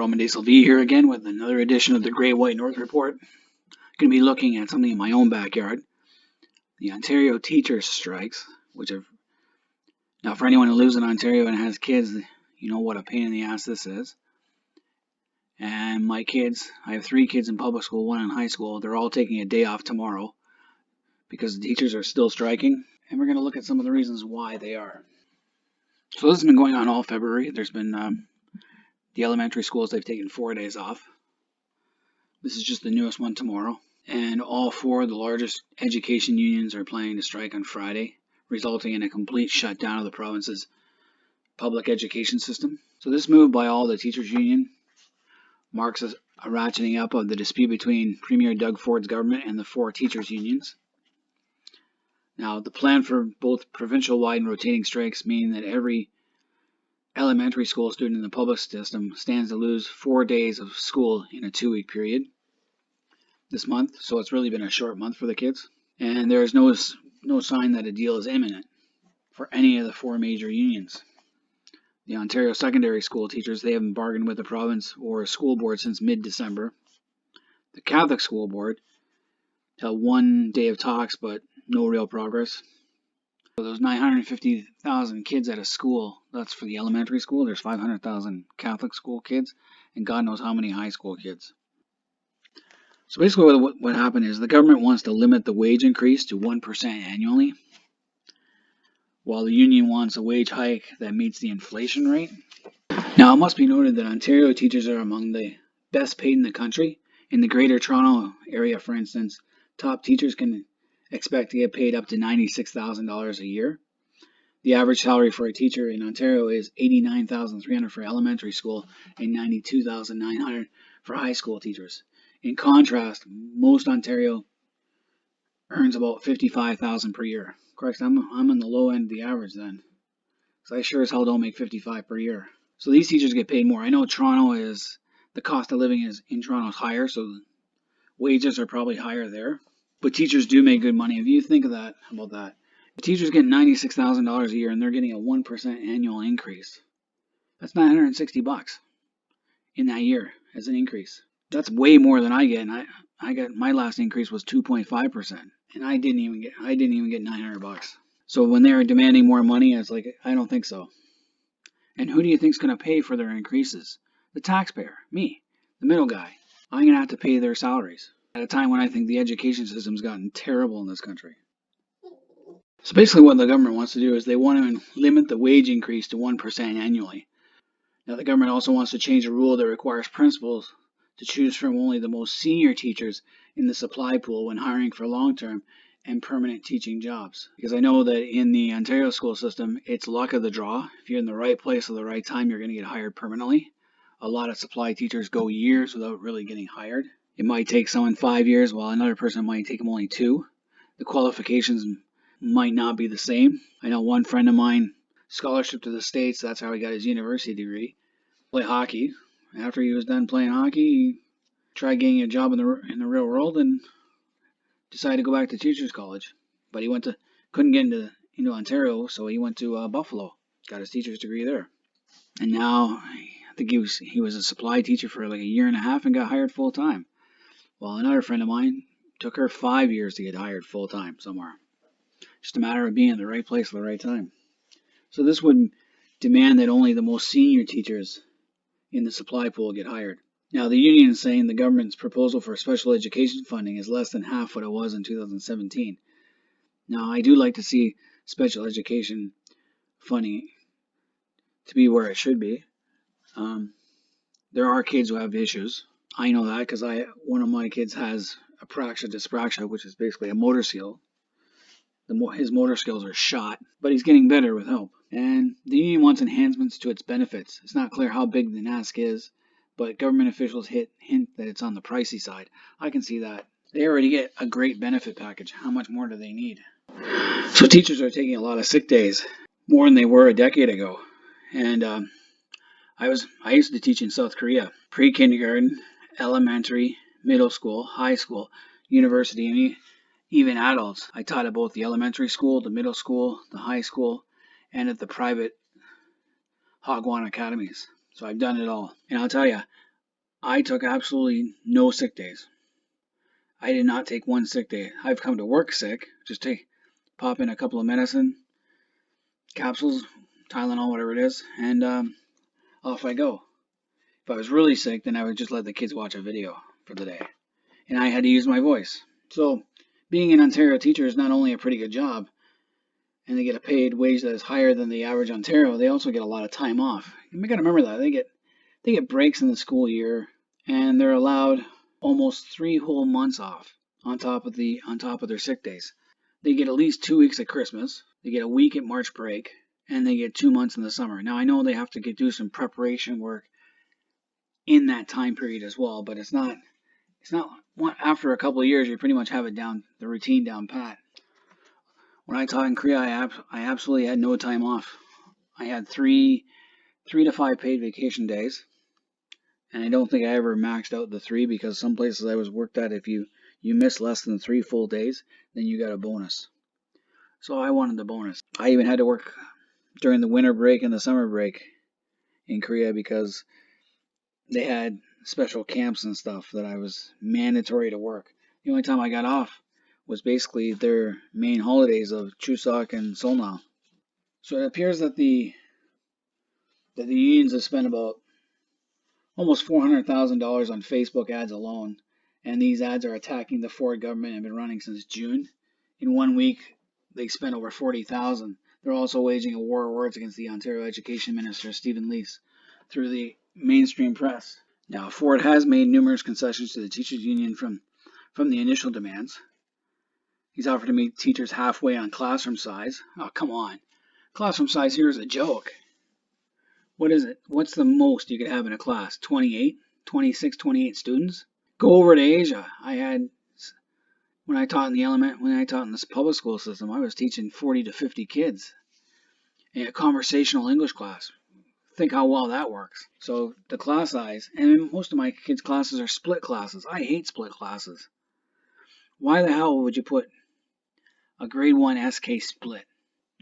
Roman Diesel V here again with another edition of the Great White North Report. Going to be looking at something in my own backyard, the Ontario teachers' strikes, now for anyone who lives in Ontario and has kids, you know what a pain in the ass this is. And my kids, I have 3 kids in public school, 1 in high school. They're all taking a day off tomorrow because the teachers are still striking, and we're going to look at some of the reasons why they are. So this has been going on all February. There's been the elementary schools, they've taken 4 days off. This is just the newest one tomorrow. And all 4 of the largest education unions are planning to strike on Friday, resulting in a complete shutdown of the province's public education system. So this move by all the teachers' union marks a ratcheting up of the dispute between Premier Doug Ford's government and the 4 teachers' unions. Now, the plan for both provincial-wide and rotating strikes mean that every elementary school student in the public system stands to lose 4 days of school in a 2-week period this month. So it's really been a short month for the kids. And there is no sign that a deal is imminent for any of the 4 major unions. The Ontario secondary school teachers, they haven't bargained with the province or school board since mid-December. The Catholic school board held 1 day of talks, but no real progress. So those 950,000 kids at a school, that's for the elementary school. There's 500,000 Catholic school kids, and God knows how many high school kids. So basically what happened is the government wants to limit the wage increase to 1% annually, while the union wants a wage hike that meets the inflation rate. Now, it must be noted that Ontario teachers are among the best paid in the country. In the Greater Toronto area, for instance, top teachers can expect to get paid up to $96,000 a year. The average salary for a teacher in Ontario is $89,300 for elementary school and $92,900 for high school teachers. In contrast, most Ontario earns about $55,000 per year. Of course, I'm on the low end of the average then, because I sure as hell don't make $55,000 per year. So these teachers get paid more. I know the cost of living in Toronto is higher, so wages are probably higher there. But teachers do make good money. If you think about that, the teachers get $96,000 a year, and they're getting a 1% annual increase. That's $960 in that year as an increase. That's way more than I get. And I got my last increase was 2.5%, and I didn't even get $900. So when they're demanding more money, it's like, I don't think so. And who do you think's going to pay for their increases? The taxpayer, me, the middle guy. I'm going to have to pay their salaries at a time when I think the education system's gotten terrible in this country. So basically what the government wants to do is they want to limit the wage increase to 1% annually. Now the government also wants to change a rule that requires principals to choose from only the most senior teachers in the supply pool when hiring for long-term and permanent teaching jobs. Because I know that in the Ontario school system, it's luck of the draw. If you're in the right place at the right time, you're going to get hired permanently. A lot of supply teachers go years without really getting hired. It might take someone 5 years, while another person might take them only 2. The qualifications might not be the same. I know one friend of mine, scholarship to the States, that's how he got his university degree. Play hockey. After he was done playing hockey, he tried getting a job in the real world and decided to go back to teachers college. But he couldn't get into Ontario, so he went to Buffalo, got his teacher's degree there. And now I think he was a supply teacher for like a year and a half and got hired full time. While another friend of mine took her 5 years to get hired full time somewhere. Just a matter of being in the right place at the right time. So this would demand that only the most senior teachers in the supply pool get hired. Now the union is saying the government's proposal for special education funding is less than half what it was in 2017. Now I do like to see special education funding to be where it should be. There are kids who have issues. I know that because one of my kids has apraxia dyspraxia, which is basically a motor skill. His motor skills are shot, but he's getting better with help. And the union wants enhancements to its benefits. It's not clear how big the ask is, but government officials hint that it's on the pricey side. I can see that. They already get a great benefit package. How much more do they need? So teachers are taking a lot of sick days, more than they were a decade ago. And I used to teach in South Korea, pre-kindergarten, elementary, middle school, high school, university, and even adults. I taught at both the elementary school, the middle school, the high school, and at the private Hagwon academies. So I've done it all. And I'll tell you, I took absolutely no sick days. I did not take one sick day. I've come to work sick, just pop in a couple of medicine capsules, Tylenol, whatever it is, and off I go. If I was really sick, then I would just let the kids watch a video for the day, and I had to use my voice. So, being an Ontario teacher is not only a pretty good job, and they get a paid wage that is higher than the average Ontario, they also get a lot of time off. And we got to remember that they get breaks in the school year, and they're allowed almost 3 whole months off on top of their sick days. They get at least 2 weeks at Christmas. They get a week at March break, and they get 2 months in the summer. Now I know they have to do some preparation work in that time period as well, but it's not after a couple of years you pretty much have it down, the routine down pat. When I taught in Korea, I absolutely had no time off. I had three to five paid vacation days, and I don't think I ever maxed out the three, because some places I was worked at, if you miss less than 3 full days, then you got a bonus. So I wanted the bonus. I even had to work during the winter break and the summer break in Korea because they had special camps and stuff that I was mandatory to work. The only time I got off was basically their main holidays of Chuseok and Seonal. So it appears that the unions have spent about almost $400,000 on Facebook ads alone, and these ads are attacking the Ford government and have been running since June. In 1 week, they spent over $40,000. They're also waging a war of words against the Ontario Education Minister, Stephen Leese, through the mainstream press. Now, Ford has made numerous concessions to the teachers' union from the initial demands. He's offered to meet teachers halfway on classroom size. Oh, come on. Classroom size here is a joke. What is it? What's the most you could have in a class? 28? 26, 28 students? Go over to Asia. When I taught in this public school system, I was teaching 40 to 50 kids in a conversational English class. Think how well that works. So the class size, and most of my kids' classes are split classes. I hate split classes. Why the hell would you put a grade 1 SK split?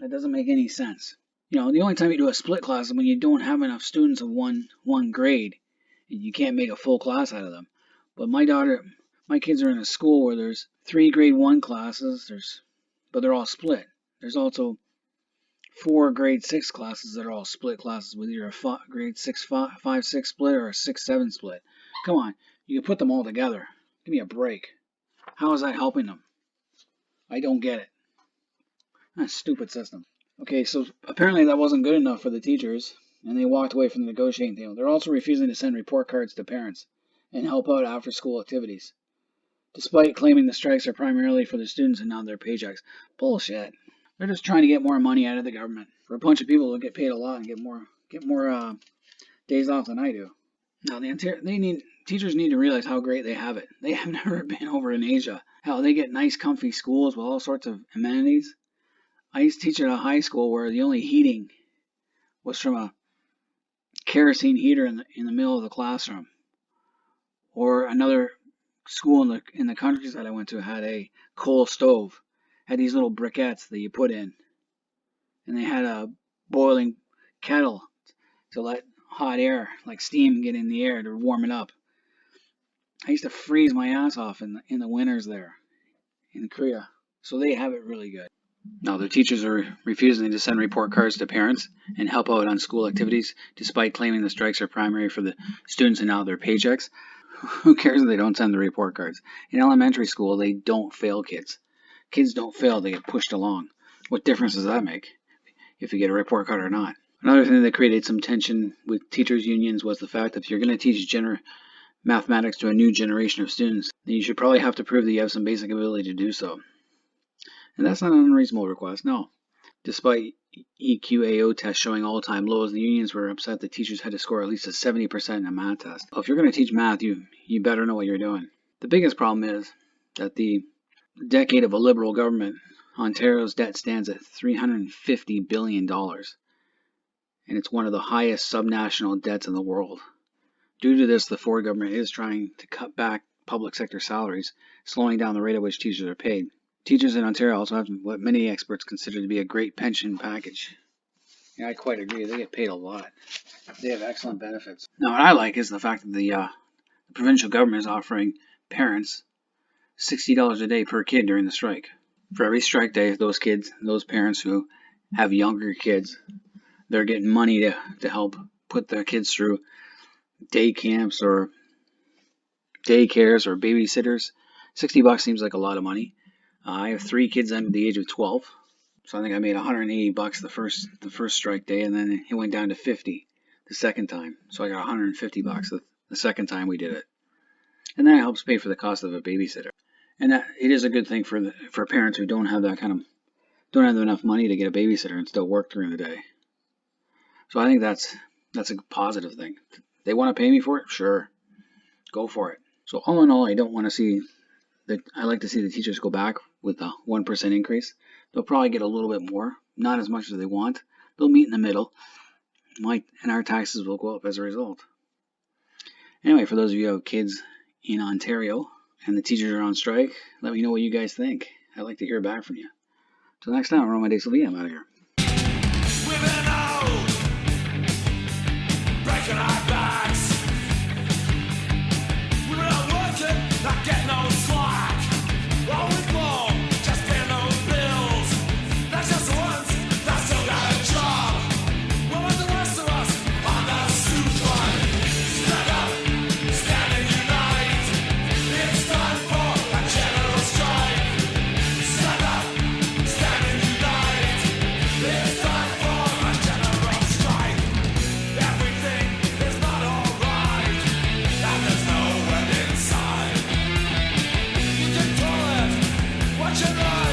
That doesn't make any sense. The only time you do a split class is when you don't have enough students of one grade, and you can't make a full class out of them. But my kids are in a school where there's 3 grade 1 classes, but they're all split. There's also 4 grade 6 classes that are all split classes, with either a grade 5, 6 split or a 6, 7 split. Come on, you can put them all together. Give me a break. How is that helping them? I don't get it. That's a stupid system. Okay, so apparently that wasn't good enough for the teachers, and they walked away from the negotiating table. They're also refusing to send report cards to parents and help out after school activities, despite claiming the strikes are primarily for the students and not their paychecks. Bullshit. They're just trying to get more money out of the government for a bunch of people who get paid a lot and get more days off than I do. Now teachers need to realize how great they have it. They have never been over in Asia. Hell, they get nice, comfy schools with all sorts of amenities. I used to teach at a high school where the only heating was from a kerosene heater in the middle of the classroom. Or another school in the countryside I went to had a coal stove. Had these little briquettes that you put in, and they had a boiling kettle to let hot air, like steam, get in the air to warm it up. I used to freeze my ass off in the winters there in Korea. So they have it really good. Now, the teachers are refusing to send report cards to parents and help out on school activities, despite claiming the strikes are primary for the students and not their paychecks. Who cares if they don't send the report cards? In elementary school, they don't fail kids. Kids don't fail, they get pushed along. What difference does that make if you get a report card or not? Another thing that created some tension with teachers' unions was the fact that if you're going to teach mathematics to a new generation of students, then you should probably have to prove that you have some basic ability to do so. And that's not an unreasonable request, no. Despite EQAO tests showing all-time lows, the unions were upset that teachers had to score at least a 70% in a math test. Well, if you're going to teach math, you better know what you're doing. The biggest problem is that the decade of a Liberal government, Ontario's debt stands at $350 billion, and it's one of the highest subnational debts in the world. Due to this, the Ford government is trying to cut back public sector salaries, slowing down the rate at which teachers are paid. Teachers in Ontario also have what many experts consider to be a great pension package. Yeah, I quite agree. They get paid a lot. They have excellent benefits. Now, what I like is the fact that The provincial government is offering parents $60 a day per kid during the strike. For every strike day, those parents who have younger kids, they're getting money to help put their kids through day camps or daycares or babysitters. $60 seems like a lot of money. I have 3 kids under the age of 12, so I think I made $180 the first strike day, and then it went down to 50 the second time. So I got $150 the second time we did it, and that helps pay for the cost of a babysitter. And that it is a good thing for parents who don't have enough money to get a babysitter and still work during the day. So I think that's a positive thing. They want to pay me for it? Sure, go for it. So all in all, I like to see the teachers go back with a 1% increase. They'll probably get a little bit more, not as much as they want. They'll meet in the middle, and our taxes will go up as a result. Anyway, for those of you who have kids in Ontario and the teachers are on strike, let me know what you guys think. I'd like to hear back from you. Till next time, Romain de Sylvie, I'm out of here.